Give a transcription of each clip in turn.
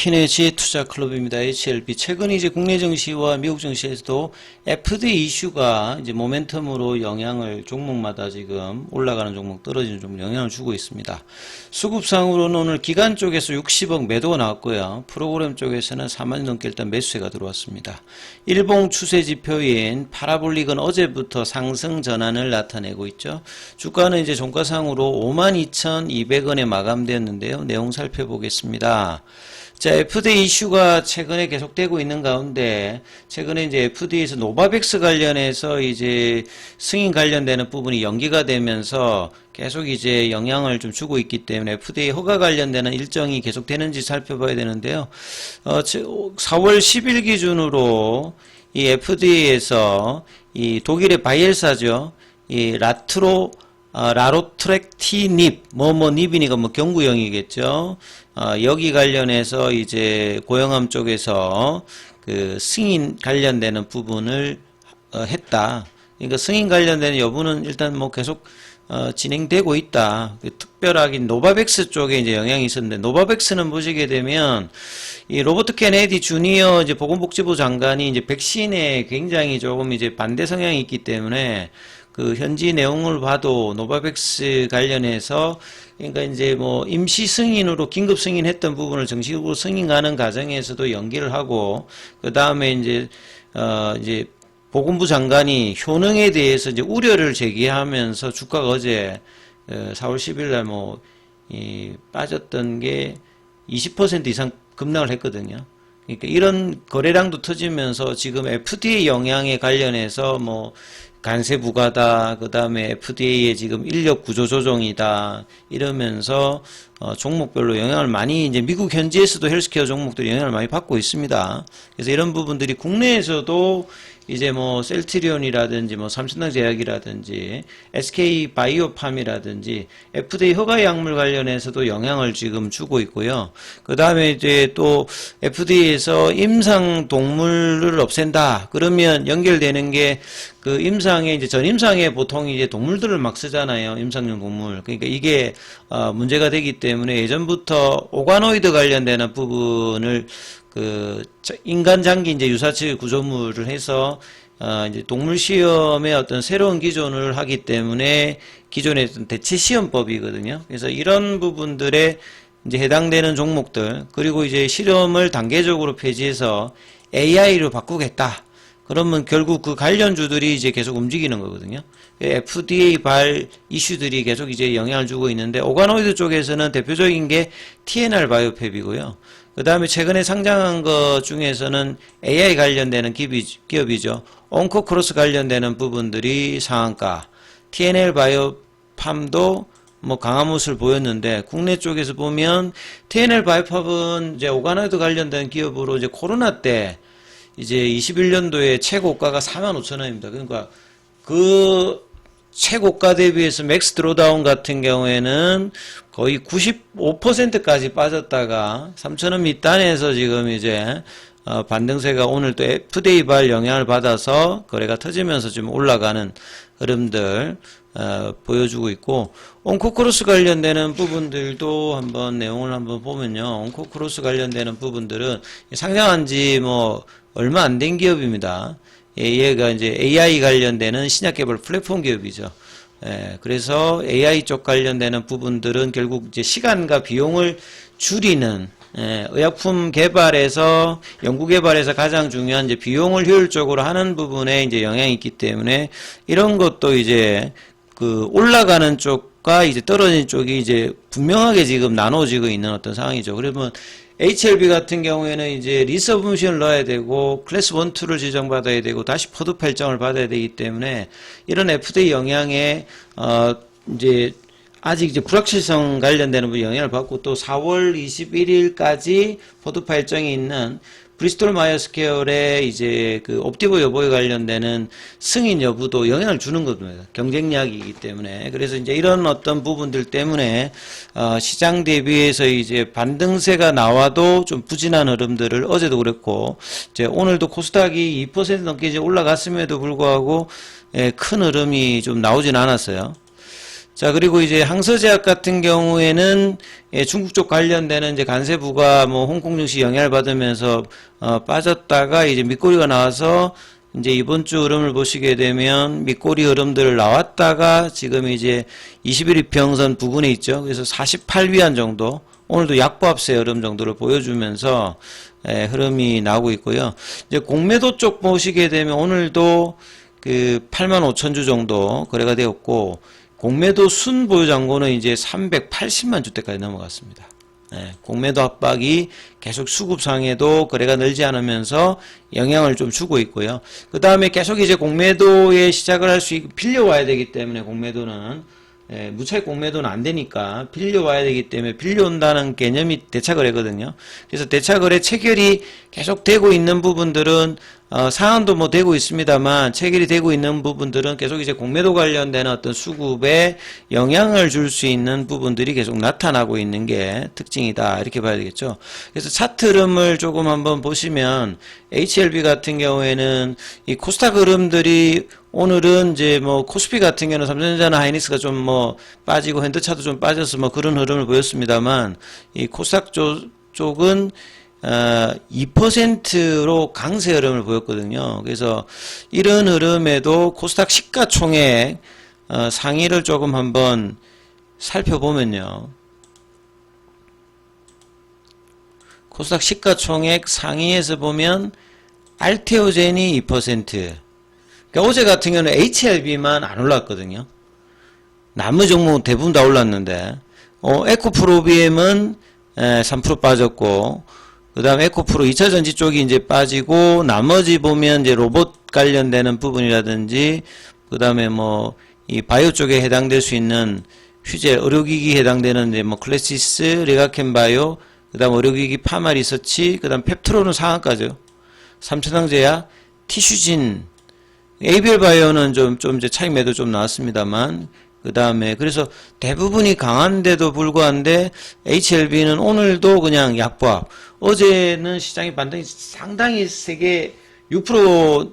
키네지 투자클럽입니다. HLB. 최근 이제 국내 증시와 미국 증시에서도 FDA 이슈가 이제 모멘텀으로 영향을 종목마다 지금 올라가는 종목, 떨어지는 종목 영향을 주고 있습니다. 수급상으로는 오늘 기관 쪽에서 60억 매도가 나왔고요. 프로그램 쪽에서는 4만 넘게 일단 매수세가 들어왔습니다. 일봉 추세 지표인 파라볼릭은 어제부터 상승 전환을 나타내고 있죠. 주가는 이제 종가상으로 52,200원에 마감되었는데요. 내용 살펴보겠습니다. 자, FDA 이슈가 최근에 계속되고 있는 가운데, 최근에 이제 FDA에서 노바백스 관련해서 이제 승인 관련되는 부분이 연기가 되면서 계속 이제 영향을 좀 주고 있기 때문에 FDA 허가 관련되는 일정이 계속되는지 살펴봐야 되는데요. 4월 10일 기준으로 이 FDA에서 이 독일의 바이엘사죠. 이 라로트렉티닙, 닙이니까 경구형이겠죠. 여기 관련해서 이제 고용암 쪽에서 그 승인 관련되는 부분을 했다. 그러니까 승인 관련되는 여부는 일단 계속 진행되고 있다. 특별하게 노바백스 쪽에 이제 영향이 있었는데, 노바백스는 보시게 되면 이 로버트 케네디 주니어 이제 보건복지부 장관이 이제 백신에 굉장히 조금 이제 반대 성향이 있기 때문에 그 현지 내용을 봐도 노바백스 관련해서 그러니까 이제 임시 승인으로 긴급 승인했던 부분을 정식으로 승인 가는 과정에서도 연기를 하고, 그 다음에 이제 보건부 장관이 효능에 대해서 이제 우려를 제기하면서 주가가 어제 4월 10일 날 빠졌던 게 20% 이상 급락을 했거든요. 그러니까 이런 거래량도 터지면서 지금 FDA 영향에 관련해서 관세 부과다, 그 다음에 FDA의 지금 인력 구조 조정이다, 이러면서 종목별로 영향을 많이, 이제 미국 현지에서도 헬스케어 종목들이 영향을 많이 받고 있습니다. 그래서 이런 부분들이 국내에서도 이제 셀트리온이라든지 삼천당 제약이라든지 SK 바이오팜이라든지 FDA 허가 약물 관련해서도 영향을 지금 주고 있고요. 그 다음에 이제 또 FDA에서 임상 동물을 없앤다. 그러면 연결되는 게 그 임상에 이제 전임상에 보통 이제 동물들을 막 쓰잖아요. 임상용 동물. 그러니까 이게 문제가 되기 때문에 예전부터 오가노이드 관련되는 부분을 인간 장기 이제 유사체 구조물을 해서 이제 동물 시험의 어떤 새로운 기존을 하기 때문에 기존의 어떤 대체 시험법이거든요. 그래서 이런 부분들에 이제 해당되는 종목들, 그리고 이제 실험을 단계적으로 폐지해서 AI로 바꾸겠다. 그러면 결국 그 관련주들이 이제 계속 움직이는 거거든요. FDA 발 이슈들이 계속 이제 영향을 주고 있는데, 오가노이드 쪽에서는 대표적인 게 TNR 바이오팹이고요. 그 다음에 최근에 상장한 것 중에서는 AI 관련되는 기업이죠. 온코크로스 관련되는 부분들이 상한가. TNL 바이오팜도 강한 모습을 보였는데, 국내 쪽에서 보면 TNL 바이오팜은 이제 오가노이드 관련된 기업으로 이제 코로나 때 이제 21년도에 최고가가 45,000원입니다. 그러니까 그 최고가 대비해서 맥스 드로다운 같은 경우에는 거의 95%까지 빠졌다가 3,000원 밑단에서 지금 이제 반등세가 오늘 또 FDA 발 영향을 받아서 거래가 터지면서 지금 올라가는 흐름들 보여주고 있고, 온코크로스 관련되는 부분들도 한번 내용을 한번 보면요. 온코크로스 관련되는 부분들은 상장한 지 얼마 안 된 기업입니다. 얘가 이제 AI 관련되는 신약 개발 플랫폼 기업이죠. 그래서 AI 쪽 관련되는 부분들은 결국 이제 시간과 비용을 줄이는, 의약품 개발에서, 연구 개발에서 가장 중요한 이제 비용을 효율적으로 하는 부분에 이제 영향이 있기 때문에, 이런 것도 이제 올라가는 쪽과 이제 떨어지는 쪽이 이제 분명하게 지금 나눠지고 있는 어떤 상황이죠. 그러면 HLB 같은 경우에는 이제 리서브미션을 넣어야 되고, 클래스 1, 2를 지정받아야 되고, 다시 포드 발정을 받아야 되기 때문에, 이런 FDA 영향에, 이제, 아직 이제 불확실성 관련되는 부분 영향을 받고, 또 4월 21일까지 포드 발정이 있는 브리스톨 마이어스케어의 이제 옵티브 여부에 관련되는 승인 여부도 영향을 주는 겁니다. 경쟁력이기 때문에. 그래서 이제 이런 어떤 부분들 때문에 시장 대비해서 이제 반등세가 나와도 좀 부진한 흐름들을, 어제도 그랬고 이제 오늘도 코스닥이 2% 넘게 이제 올라갔음에도 불구하고 큰 흐름이 좀 나오진 않았어요. 자, 그리고 이제 항서제약 같은 경우에는 중국 쪽 관련되는 이제 관세부가 뭐 홍콩 증시 영향을 받으면서 빠졌다가 이제 밑꼬리가 나와서 이제 이번 주 흐름을 보시게 되면 밑꼬리 흐름들 나왔다가 지금 이제 21 이평선 부근에 있죠. 그래서 48위안 정도, 오늘도 약보합세 흐름 정도를 보여주면서 흐름이 나오고 있고요. 이제 공매도 쪽 보시게 되면 오늘도 그 85,000주 정도 거래가 되었고, 공매도 순 보유 잔고는 이제 380만 주대까지 넘어갔습니다. 공매도 압박이 계속 수급상에도 거래가 늘지 않으면서 영향을 좀 주고 있고요. 그 다음에 계속 이제 공매도에 시작을 할 수 있고 빌려와야 되기 때문에 공매도는 무차익 공매도는 안 되니까 빌려와야 되기 때문에 빌려온다는 개념이 대차거래거든요. 그래서 대차거래 체결이 계속 되고 있는 부분들은 상한도 뭐 되고 있습니다만 체결이 되고 있는 부분들은 계속 이제 공매도 관련된 어떤 수급에 영향을 줄 수 있는 부분들이 계속 나타나고 있는 게 특징이다, 이렇게 봐야 되겠죠. 그래서 차트 흐름을 조금 한번 보시면 HLB 같은 경우에는 이 코스닥 흐름들이 오늘은 이제 뭐 코스피 같은 경우는 삼성전자나 하이닉스가 좀 뭐 빠지고 현대차도 좀 빠져서 뭐 그런 흐름을 보였습니다만, 이 코스닥 쪽은 2%로 강세 흐름을 보였거든요. 그래서 이런 흐름에도 코스닥 시가총액 상위를 조금 한번 살펴보면요. 코스닥 시가총액 상위에서 보면 알테오젠이 2%. 그러니까 어제 같은 경우는 HLB만 안 올랐거든요. 나머지 종목 대부분 다 올랐는데, 에코프로비엠은 3% 빠졌고, 그 다음에 에코프로 2차전지 쪽이 이제 빠지고, 나머지 보면 이제 로봇 관련되는 부분이라든지, 그 다음에 뭐, 이 바이오 쪽에 해당될 수 있는 휴재, 의료기기 해당되는 이제 뭐, 클래시스, 레가켄 바이오, 그 다음 의료기기 파마 리서치, 그 다음 펩트로는 상한가죠. 삼천왕제약, 티슈진, ABL 바이오는 좀 이제 차익 매도 좀 나왔습니다만, 그 다음에 그래서 대부분이 강한데도 불구한데 HLB는 오늘도 그냥 약보합. 어제는 시장의 반등이 상당히 세게 6%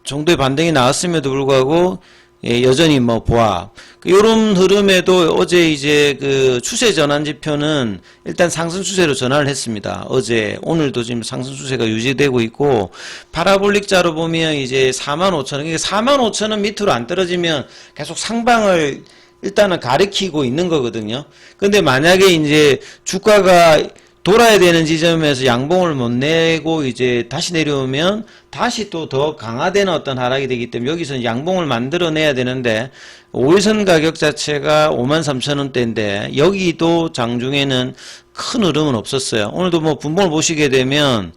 정도의 반등이 나왔음에도 불구하고 여전히 뭐 보합. 요런 흐름에도 어제 이제 그 추세 전환 지표는 일단 상승 추세로 전환을 했습니다. 어제, 오늘도 지금 상승 추세가 유지되고 있고, 파라볼릭자로 보면 이제 45,000원, 45,000원 밑으로 안 떨어지면 계속 상방을 일단은 가리키고 있는 거거든요. 근데 만약에 이제 주가가 돌아야 되는 지점에서 양봉을 못 내고 이제 다시 내려오면 다시 또 더 강화되는 어떤 하락이 되기 때문에 여기서 양봉을 만들어내야 되는데, 5일선 가격 자체가 53,000원대인데 여기도 장중에는 큰 흐름은 없었어요. 오늘도 뭐 분봉을 보시게 되면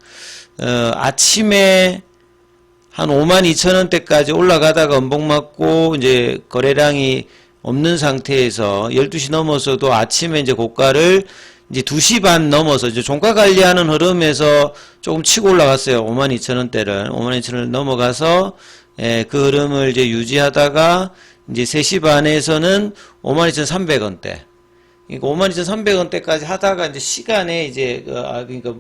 아침에 한 52,000원대까지 올라가다가 음봉 맞고 이제 거래량이 없는 상태에서 12시 넘어서도 아침에 이제 고가를 이제 2시 반 넘어서 이제 종가 관리하는 흐름에서 조금 치고 올라갔어요. 52,000원대를. 52,000원을 넘어가서, 그 흐름을 이제 유지하다가, 이제 3시 반에서는 52,300원대. 그러니까 52,300원대까지 하다가 이제 시간에 이제, 그러니까,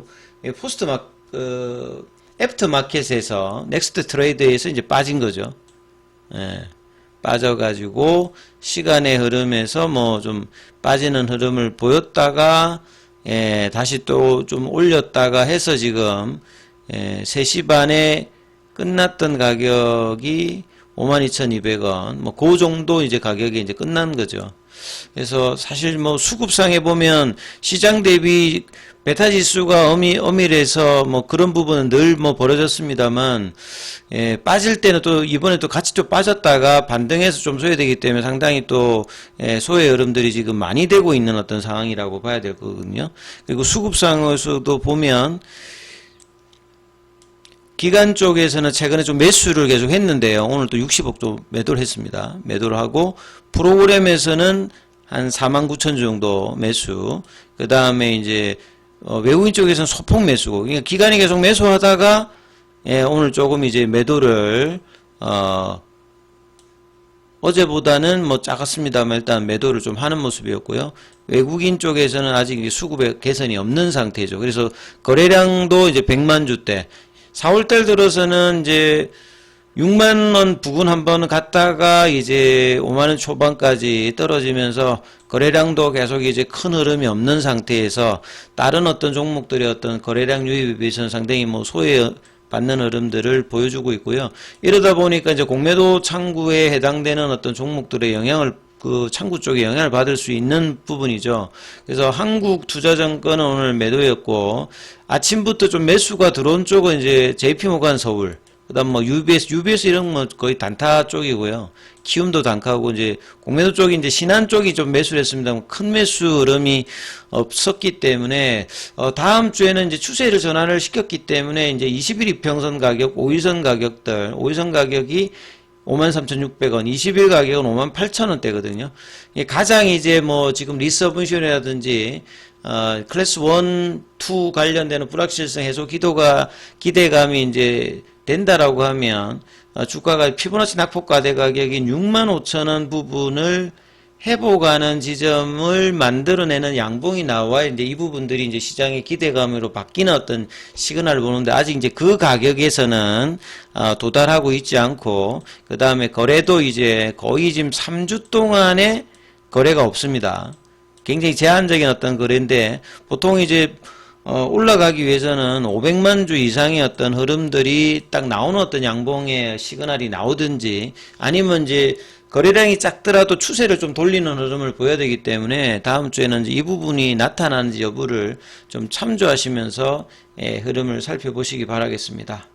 애프터 마켓에서, 넥스트 트레이드에서 이제 빠진 거죠. 빠져가지고 시간의 흐름에서 뭐 좀 빠지는 흐름을 보였다가 다시 또 좀 올렸다가 해서 지금 3시 반에 끝났던 가격이 52,200원 뭐 그 정도 이제 가격이 이제 끝난 거죠. 그래서 사실 뭐 수급상에 보면 시장 대비 베타 지수가 엄밀해서 뭐 그런 부분은 늘 뭐 벌어졌습니다만, 빠질 때는 또 이번에 또 같이 또 빠졌다가 반등해서 좀 소외되기 때문에 상당히 또 소외 흐름들이 지금 많이 되고 있는 어떤 상황이라고 봐야 될 거거든요. 그리고 수급상에서도 보면 기관 쪽에서는 최근에 좀 매수를 계속 했는데요. 오늘 또 60억 도 매도를 했습니다. 매도를 하고 프로그램에서는 한 49,000주 정도 매수. 그 다음에 이제 외국인 쪽에서는 소폭 매수고, 그러니까 기관이 계속 매수하다가 오늘 조금 이제 매도를 어제보다는 뭐 작았습니다만 일단 매도를 좀 하는 모습이었고요. 외국인 쪽에서는 아직 수급의 개선이 없는 상태죠. 그래서 거래량도 이제 100만 주대. 4월달 들어서는 이제 6만 원 부근 한번 갔다가 이제 5만 원 초반까지 떨어지면서 거래량도 계속 이제 큰 흐름이 없는 상태에서 다른 어떤 종목들의 어떤 거래량 유입에 비해서는 상당히 뭐 소외받는 흐름들을 보여주고 있고요. 이러다 보니까 이제 공매도 창구에 해당되는 어떤 종목들의 영향을 그 창구 쪽에 영향을 받을 수 있는 부분이죠. 그래서 한국투자증권은 오늘 매도였고 아침부터 좀 매수가 들어온 쪽은 이제 JP모간 서울, 그다음 뭐 UBS 이런 뭐 거의 단타 쪽이고요. 키움도 단타고 이제 공매도 쪽이 이제 신한 쪽이 좀 매수를 했습니다만 큰 매수 흐름이 없었기 때문에 다음 주에는 이제 추세를 전환을 시켰기 때문에 이제 20일 이평선 가격, 5일선 가격들, 5일선 가격이 53,600원, 20일 가격은 58,000원대거든요. 가장 이제 뭐 지금 리서브션이라든지 클래스 1, 2 관련되는 불확실성 해소 기대감이 이제 된다라고 하면 주가가 피보나치 낙폭과대 가격인 65,000원 부분을 회복하는 지점을 만들어내는 양봉이 나와야 이제 이 부분들이 이제 시장의 기대감으로 바뀌는 어떤 시그널을 보는데 아직 이제 그 가격에서는 도달하고 있지 않고 그 다음에 거래도 이제 거의 지금 3주 동안에 거래가 없습니다. 굉장히 제한적인 어떤 거래인데 보통 이제 올라가기 위해서는 500만 주 이상의 어떤 흐름들이 딱 나오는 어떤 양봉의 시그널이 나오든지 아니면 이제 거래량이 작더라도 추세를 좀 돌리는 흐름을 보여야 되기 때문에 다음 주에는 이제 이 부분이 나타나는지 여부를 좀 참조하시면서 흐름을 살펴보시기 바라겠습니다.